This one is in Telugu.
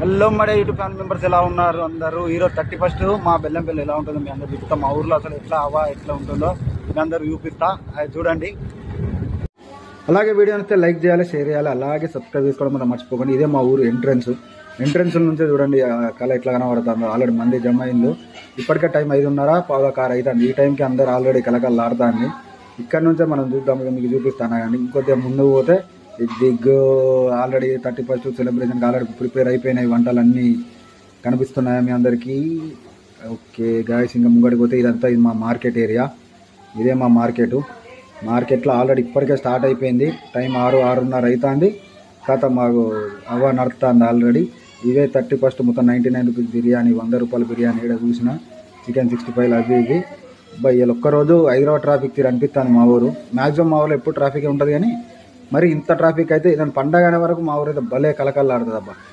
హలో మడే యూట్యూబ్ ఫ్యామిలీ మెంబర్స్ ఎలా ఉన్నారు అందరూ? ఈరోజు 31 మా బెల్లంపల్లి ఎలా ఉంటుందో మీ అందరు చూపిస్తా. మా ఊర్లో అసలు ఎట్లా ఉంటుందో మీ అందరు చూపిస్తా, అది చూడండి. అలాగే వీడియో నచ్చితే లైక్ చేయాలి, షేర్ చేయాలి, అలాగే సబ్స్క్రైబ్ చేసుకోవడం మనం మర్చిపోకండి. ఇదే మా ఊరు ఎంట్రన్స్ నుంచే చూడండి కళ ఎట్లా కనబడుతుందో. ఆల్రెడీ మంది జమ అయింది. ఇప్పటికే టైం 5:30 6 అవుతుంది. ఈ టైంకి అందరు ఆల్రెడీ కలకలు ఆడుతుంది. ఇక్కడ నుంచే మనం చూద్దాం, మీకు చూపిస్తాను. కానీ ఇంకొద్దిగా ముందుకు పోతే దిగ్గు ఆల్రెడీ 31 సెలబ్రేషన్కి ఆల్రెడీ ప్రిపేర్ అయిపోయినాయి. వంటలన్నీ కనిపిస్తున్నాయి మీ అందరికీ. ఓకే గాయస్, ఇంకా ముంగడికి పోతే ఇది మా మార్కెట్ ఏరియా. ఇదే మా మార్కెట్లో ఆల్రెడీ ఇప్పటికే స్టార్ట్ అయిపోయింది. టైం 6:30 అవుతుంది. కథ మాకు నడుస్తుంది ఆల్రెడీ. ఇవే 31 మొత్తం 99 రూపీస్ బిర్యానీ, 100 రూపాయల బిర్యానీ ఇక్కడ చూసిన, చికెన్ 65 అవి ఇవి. ఇలా ఒక్కరోజు హైదరాబాద్ ట్రాఫిక్ తీరు అనిపిస్తుంది మా ఊరు. మ్యాక్సిమం మా ఊళ్ళో ఎప్పుడు ట్రాఫిక్ ఉంటుంది, కానీ మరి ఇంత ట్రాఫిక్ అయితే ఇదని పండగ అనే వరకు మా ఊరు అయితే భలే కలకల్లాడుతుంది అబ్బా.